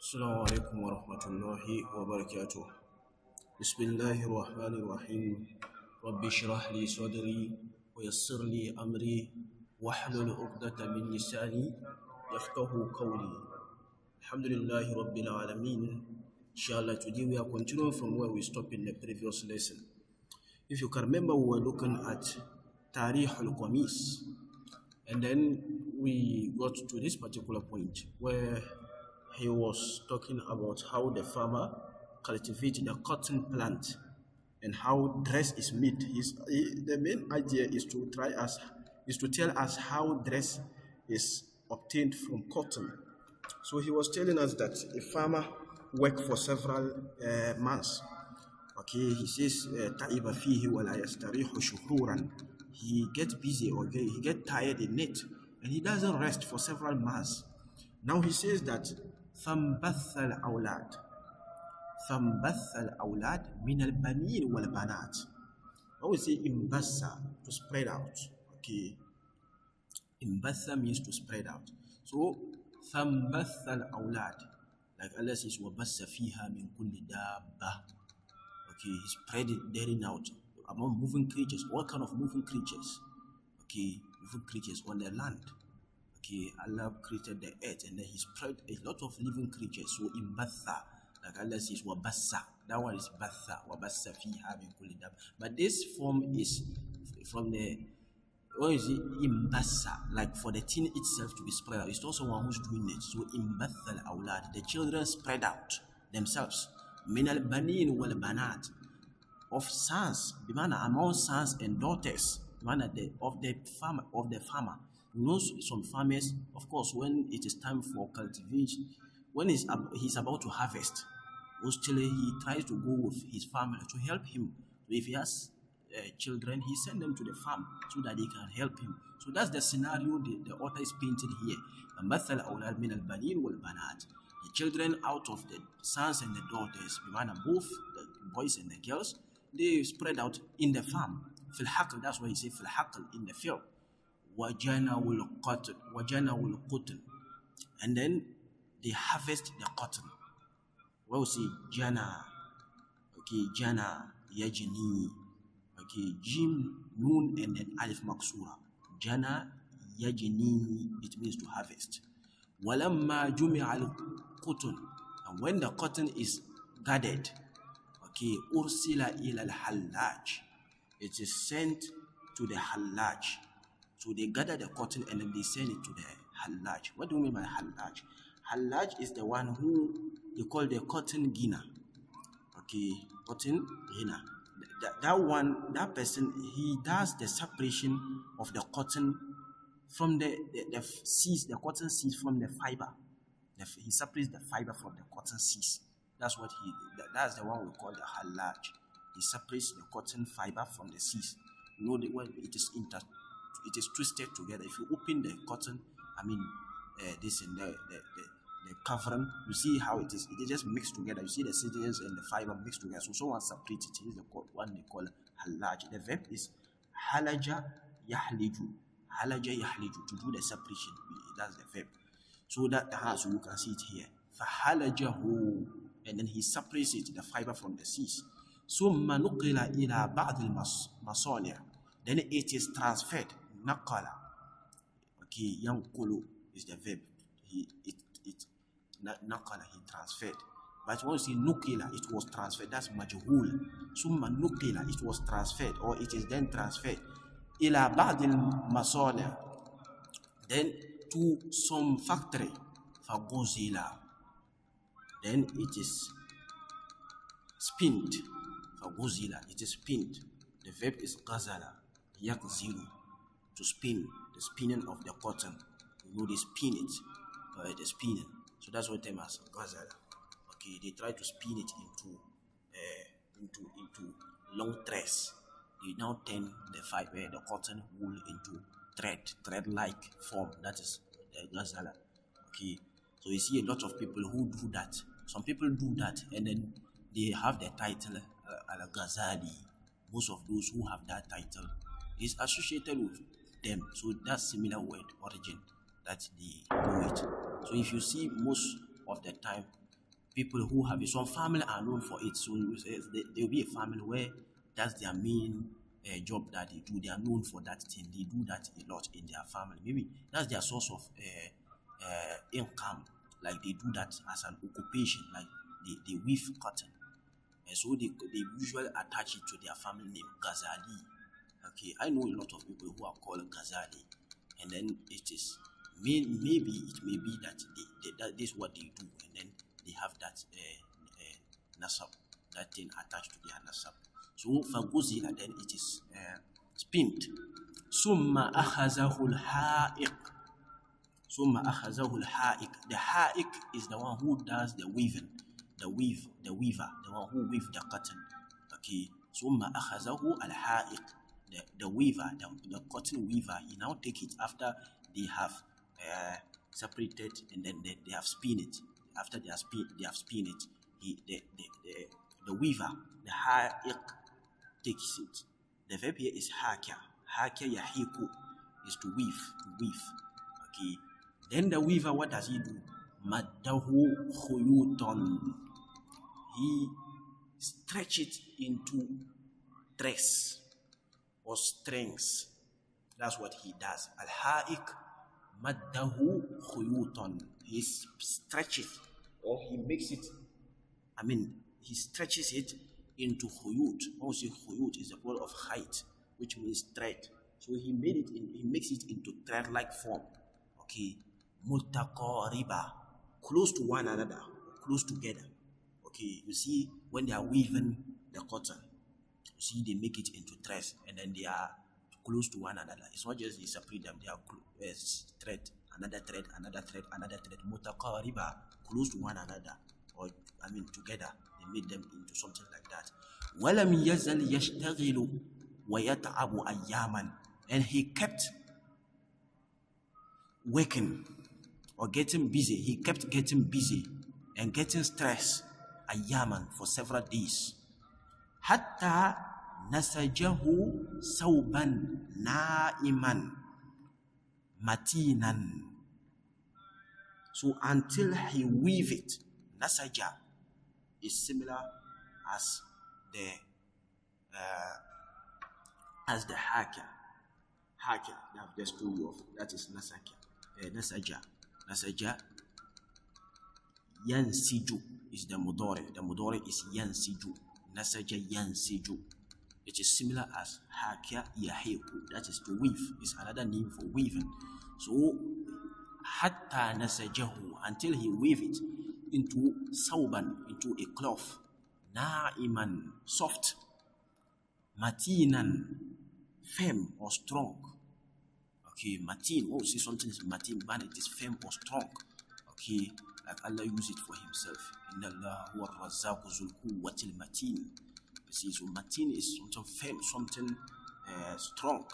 السلام عليكم ورحمة الله وبركاته. بسم الله الرحمن الرحيم. رب اشرح لي صدري ويسر لي أمري واحلل عقدة من لساني يفقه قولي. الحمد لله رب العالمين. Inshallah, today we are continuing from where we stopped in the previous lesson. If you can remember, we were looking at Tarikh al-Qamis, and then we got to this particular point where he was talking about how the farmer cultivates the cotton plant and how dress is made. The main idea is to tell us how dress is obtained from cotton. So he was telling us that a farmer worked for several months. Okay, he says "Ta'iba fihi wa la yastarihu shuhuran." He gets busy, or he gets tired in it, and he doesn't rest for several months. Now he says that فَانْبَثَّ الْأَوْلَادِ مِنَ الْبَنِينَ وَالْبَنَاتِ. When we say imbassa, to spread out. Okay, imbassa means to spread out. So فَانْبَثَّ الْأَوْلَادِ, like Allah says, وَبَثَّ فِيهَا مِنْ كُلِّ دَابَّةٍ. Okay, he spread it daring out among moving creatures. What kind of moving creatures? Okay, moving creatures on the land. Okay, Allah created the earth and then he spread a lot of living creatures. So in batha, like Allah says, wabassa, that one is batha, wabassa fiha min kulli dab. But this form is from the, what is it? Imbassa, like for the thing itself to be spread out. It's also one who's doing it. So imbatha al-awlad, the children spread out themselves. Min al-banin wal-banat, of sons, among sons and daughters, of the farmer. You know, some farmers, of course, when it is time for cultivation, when he's about to harvest, mostly he tries to go with his family to help him. So if he has children, he sends them to the farm so that they can help him. So that's the scenario the author is painting here. The children out of the sons and the daughters, both the boys and the girls, they spread out in the farm. That's why he says in the field. وَجَنَوُ الْقُطْنِ, and then they harvest the cotton. Well, we say jana, okay, jana, yajni, okay, jim, nun, and then alif maksura. Jana, yajni, it means to harvest. وَلَمَّا جُمِعَ الْقُطْنِ, and when the cotton is gathered, okay, ursila ila al-hallaj, it is sent to the hallaj. So they gather the cotton and then they send it to the hallaj. What do you mean by hallaj? Hallaj is the one who they call the cotton ginner. Okay, cotton ginner. That person, he does the separation of the cotton from the seeds, the cotton seeds from the fiber. He separates the fiber from the cotton seeds. That's the one we call the hallaj. He separates the cotton fiber from the seeds. You know, when it is twisted together. If you open the cotton, this and the covering, you see how it is. It just mixed together. You see the seeds and the fiber mixed together. So someone separates it. It is the one they call halaj. The verb is halaja yahliju. Halaja yahliju, to do the separation. That's the verb. So so you can see it here. فَحَلَجَهُ, and then he separates it, the fiber from the seeds. ثُمَّ نُقِلَ إِلَى بَعْضِ الْمَصَالِعِ, then it is transferred. Naqala. Okay, yankulu is the verb. Naqala, he transferred. But when you say nukila, it was transferred. That's majhul. Summa nukila, it was transferred, or it is then transferred. Ila ba'dil masala, then to some factory. Fagozila, then it is spinned. Fagozila, it is spinned. The verb is ghazala. Yakzilu, to spin, the spinning of the cotton. You know, they spin it, the spinning. So that's what them as ghazala. Okay, they try to spin it into long threads. They now turn the cotton wool into thread-like form. That is the ghazala. Okay, so you see a lot of people who do that. Some people do that, and then they have the title al-ghazali. Most of those who have that title is associated with them. So that's similar word origin that they do it. So if you see most of the time people who have it. Some family are known for it. So there will be a family where that's their main job that they do. They are known for that thing. They do that a lot in their family. Maybe that's their source of income. Like they do that as an occupation. Like they weave cotton. And so they usually attach it to their family name, Ghazali. Okay, I know a lot of people who are called Ghazali. And then it is, maybe it may be that that is what they do. And then they have that nasab, that thing attached to their nasab. So فَغُزِلَ, then it is spint. ثُمَّ أَخَذَهُ الْحَائِقُ. ثُمَّ أَخَذَهُ الْحَائِقُ. The ha'iq is the one who does the weaving, the weaver, the one who weaves the cotton. Okay, ثُمَّ أَخَذَهُ الْحَائِقُ. The weaver, the cotton weaver, he now take it after they have separated, and then they have spin it. After they have spin it, the weaver, the ha'iq, takes it. The verb here is haka. Haka yahiku is to weave, Okay. Then the weaver, what does he do? Maddahu khuyuton. He stretches it into threads or strings. That's what he does. Al-ha'iq maddahu khuyuton. He stretches, or he makes it, he stretches it into khuyut. Also, khuyut is a word of height, which means thread. So he makes it into thread-like form. Okay, mutaqariba, close to one another, close together. Okay, you see when they are weaving the cotton, you see they make it into threads, and then they are close to one another. It's not just they separate them; they are thread, another thread, another thread, another thread. Mutaqariba, close to one another, or together. They made them into something like that. وَلَمْ يَزَلْ يَشْتَغِلُ وَيَتْعَبُ أَيَّامًا. And he kept working or getting busy. He kept getting busy and getting stressed أَيَّامًا for several days. حَتَّى نَسَجَهُ ثَوْبًا نَائِمًا مَتِينًا. So until he weave it, nasaja is similar as the haka. Haka, that I've just told you of, that is nasaja. Nasaja yansiju is the mudore. The mudore is yansiju. Nasaja yansiju. It is similar as haka yahiku. That is to weave. It's another name for weaving. So hatta nasajahu, until he weave it into sauban, into a cloth, na'iman, soft, matinan, firm or strong. Okay, matin, oh, see something is matin, but it is firm or strong. Okay, like Allah use it for himself. Inna Allah huwa ar-razzaqu zul quwwatil matin. You see, so matin is something firm, something strong.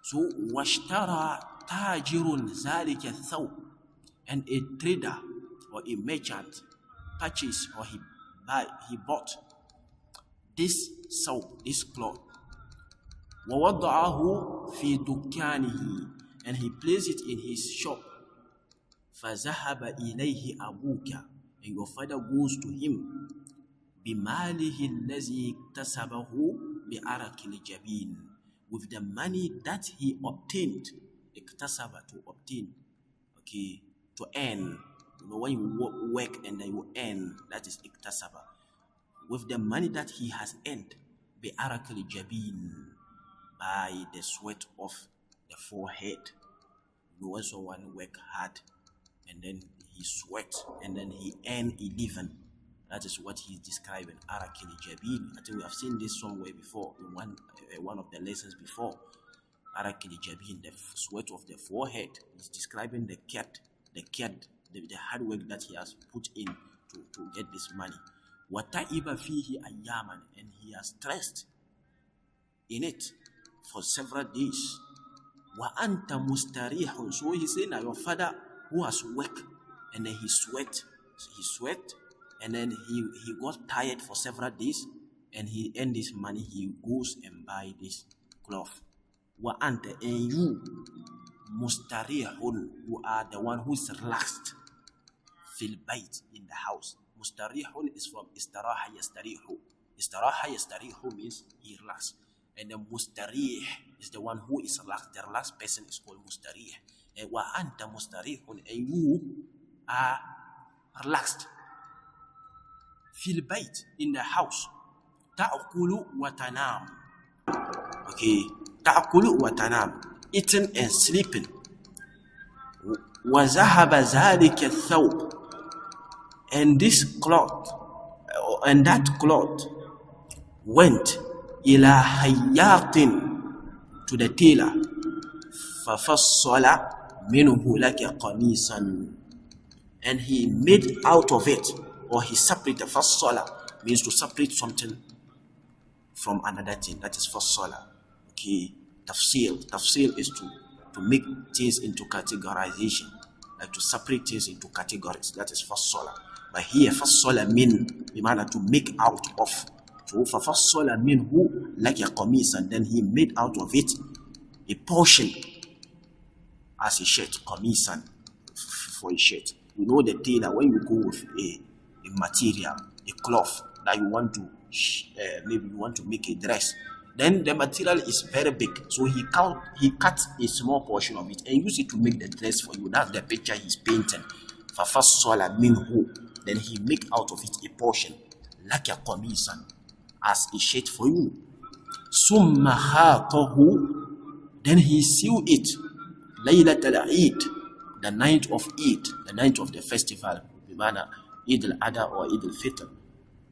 So washtara tajirun zalika thaw, and a trader or a merchant purchased, or he bought this soap, this cloth. وَوَضَعَهُ فِي دُكَّانِهِ, and he placed it in his shop. فَذَهَبَ إِلَيْهِ أَبُوكَ, and your father goes to him. بِمَالِهِ الَّذِي اكْتَسَبَهُ بِعَرَقِ الْجَبِينِ, with the money that he obtained. Iktasaba, to obtain. Okay, to earn. You know, when you work and then you earn, that is iktasaba. With the money that he has earned, bi'araq al-jabin, by the sweat of the forehead. You know, when someone work hard and then he sweat and then he earn a living, that is what he's describing. Araq al-jabin. I think we have seen this somewhere before in one of the lessons before. Araq al-jabin, the sweat of the forehead, is describing the hard work that he has put in to get this money. وَتَعِبَ فِيهِ أَيَّامًا, and he has stressed in it for several days. وَأَنْتَ مُسْتَرِيحٌ, so he said, now your father who has worked and then he sweat, and then he got tired for several days, and he earned this money, he goes and buy this cloth. وَأَنْتَ, and you, mustarihun, who are the one who is relaxed, fil bayt, in the house. Mustarihun is from istaraha yastarihu. Istaraha yastarihu means he relaxed. And the mustarih is the one who is relaxed. The relaxed person is called mustarih. And wa anta mustarihun, and you are relaxed. Fil bayt, in the house. Ta'kulu wa tanam. Okay, ta'kulu wa tanam, eating and sleeping. Wa zahaba zalika thawb, and this cloth, and that cloth went ila hayyatin, to the tailor. Fafassala minhu laka qamisan, and he made out of it, or he separated. Fassala means to separate something from another thing. That is fassala. Okay, tafsil is to make things into categorization, like to separate things into categories. That is fassala. But here fassala min, bimana to make out of. So fafassala minhu laka qamisan, then he made out of it a portion as a shirt, qamisan, for a shirt. You know the tailor, when you go with a material, a cloth that you want to maybe you want to make a dress, then the material is very big, so he cut a small portion of it and use it to make the dress for you. That's the picture he's painting. Fafassala minhu, then he make out of it a portion, like a qamisan, as a shirt for you. Summa khatahu, then he sew it, laylat al-Eid, the night of Eid, the night of the festival, bimana Eid al-Adha or Eid al-Fitr.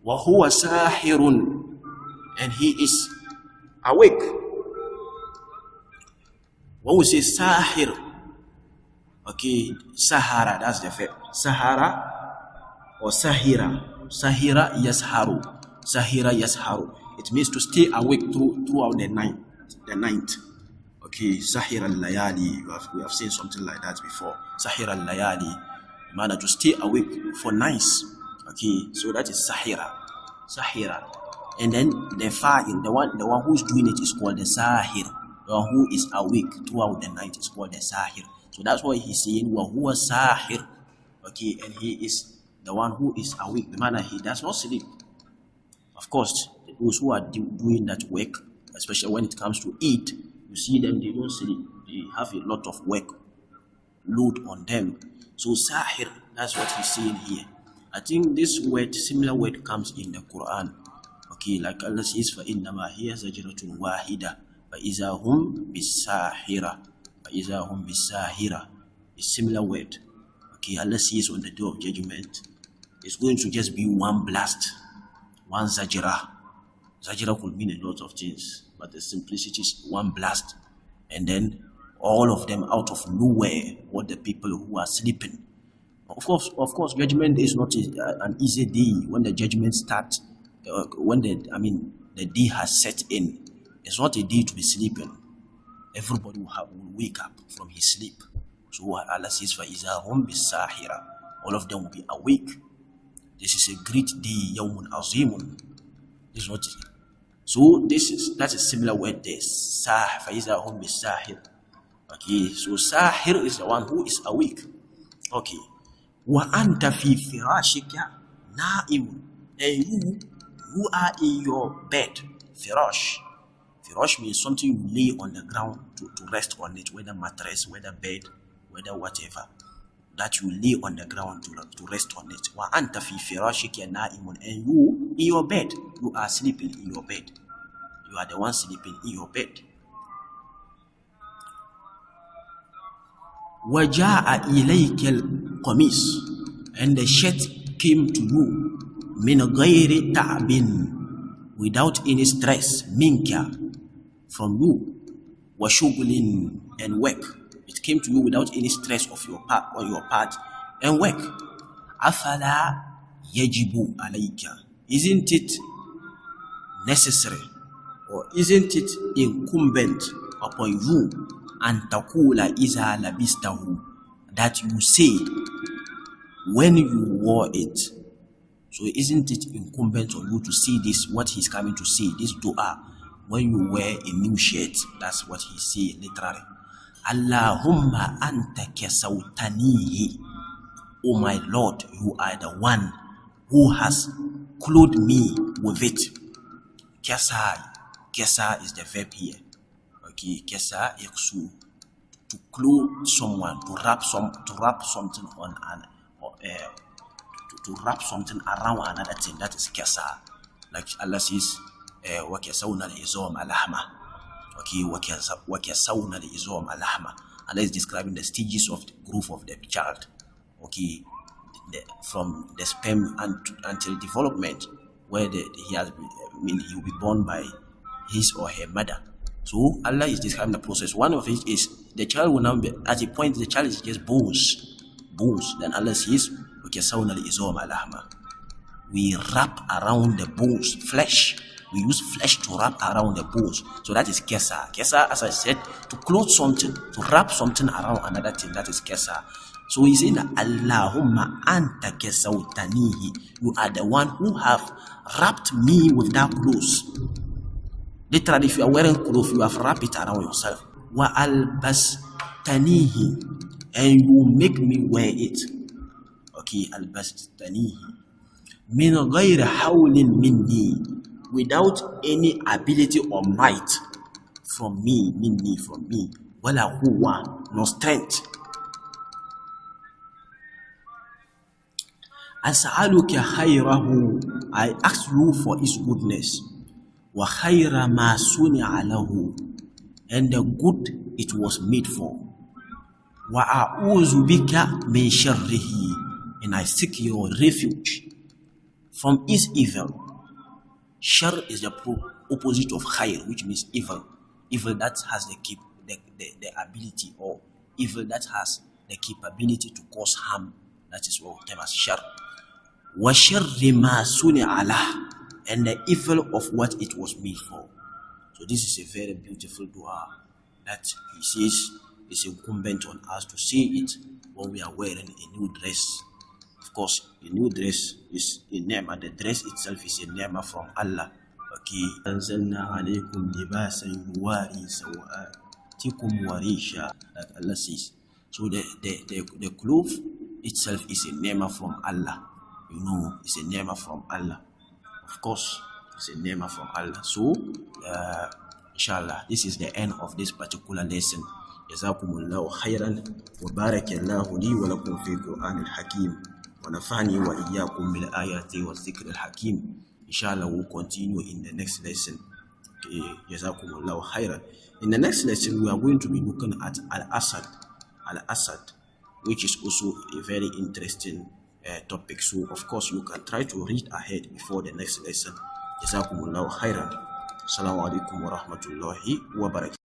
Wa huwa sahirun, and he is awake. When we say sahir, okay, sahara, that's the verb. Sahara or sahira. Sahira yasharu. Sahira yasharu. It means to stay awake throughout the night. Okay, sahira al-layali. We have seen something like that before. Sahira al-layali. Man, to stay awake for nights. Okay, so that is sahira. And then the fa'il, the one who's doing it is called the sahir. The one who is awake throughout the night is called the sahir. So that's why he's saying wa huwa sahir. Okay, and he is the one who is awake. The man, he does not sleep. Of course, those who are doing that work, especially when it comes to eat, you see them, they don't sleep. They have a lot of work load on them. So sahir, that's what he's saying here. I think this word, similar word, comes in the Quran. Okay, like Allah says, فَإِنَّمَا هِيَ زَجْرَةٌ وَاحِدَةٌ فَإِذَا هُمْ بِالسَّاهِرَةِ. A similar word. Okay, Allah says on the day of judgment, it's going to just be one blast, one zajra. Zajra could mean a lot of things, but the simplicity is one blast. And then all of them out of nowhere, all the people who are sleeping. Of course, judgment is not an easy day. When the judgment starts, when the day has set in, it's not a day to be sleeping. Everybody will wake up from his sleep. So Allah says, فَإِذَا هُمْ بِالسَّاهِرَةِ, all of them will be awake. This is a great day, يَوْمٌ عَظِيمٌ. This is what it is. So that's a similar word there. فَإِذَا هُمْ بِالسَّاهِرَةِ. Okay, so sahir is the one who is awake. Okay. Wa anta fi firashika na'im, and you are in your bed. Firash means something you lay on the ground to rest on it, whether mattress, whether bed, whether whatever, that you lay on the ground to rest on it. Wa anta fi firashika na'imun, and you in your bed, you are sleeping in your bed. You are the one sleeping in your bed. وَجَاءَ إِلَيْكَ الْقَمِيصُ, and the shirt came to you, مِنْ غَيْرِ تَعْبٍ, without any stress, minka, from you, وَشُغْلٍ, and work. It came to you without any stress of your part, on your part, and work. أَفَلَا يَجِبُ عَلَيْكَ, isn't it necessary, or isn't it incumbent upon you, and taqula iza labistahu, that you say when you wore it. So isn't it incumbent on you to see this, what he's coming to say, this dua, when you wear a new shirt? That's what he say literally. Allahumma anta kasawtanihi, oh my Lord, you are the one who has clothed me with it. Kesa is the verb here. Okay, kesa yaksu, to clothe someone, to wrap something on to wrap something around another thing. That is kesa. Like Allah says, وَكَسَوْنَا الْعِظَامَ لَحْمًا. Okay, وَكَسَوْنَا الْعِظَامَ لَحْمًا. Allah is describing the stages of the growth of the child. Okay, from the sperm until development, where he will be born by his or her mother. So Allah is describing the process. One of it is the child will now be at a point the child is just bones. Then Allah says, وَكَسَوْنَا الْعِظَامَ لَحْمًا. We wrap around the bones, flesh. We use flesh to wrap around the bones. So that is kesa. Kesa, as I said, to clothe something, to wrap something around another thing. That is kesa. So he said, Allahumma anta kesawtanihi. You are the one who have wrapped me with that clothes. Literally, if you are wearing clothes, you have wrapped it around yourself. Wa albastanihi. And you make me wear it. Okay, albastanihi. Min ghayri hawlin minni. Without any ability or might from me, wala huwa, no strength. As'aluka khayrahu, I ask you for his goodness. Wa khayra ma suni'a lahu, and the good it was made for. Wa a'udhu bika min sharrihi, and I seek your refuge from his evil. Shar is the opposite of khair, which means evil. Evil that has the ability, or evil that has the capability to cause harm. That is what we term as shar. Wa sharri ma suni'a lah, and the evil of what it was made for. So this is a very beautiful dua that he says is incumbent on us to say it when we are wearing a new dress. Of course, the new dress is a ni'mah. The dress itself is a ni'mah from Allah. Okay. أنزلنا عليكم لباسا يواري سوآتكم وريشا. Like Allah says. So the cloth itself is a ni'mah from Allah. You know, it's a ni'mah from Allah. Of course, it's a ni'mah from Allah. So, inshallah, this is the end of this particular lesson. جزاكم الله خيرا وبارك الله لي ولكم في القرآن الحكيم. ونفعني وإياكم بالآيات والذكر الحكيم. Inshallah, we'll continue in the next lesson. جزاكم الله خيرا. In the next lesson, we are going to be looking at Al-Asad, which is also a very interesting topic. So, of course, you can try to read ahead before the next lesson. جزاكم الله خيرا. Assalamu alaikum wa rahmatullahi wa barakatuh.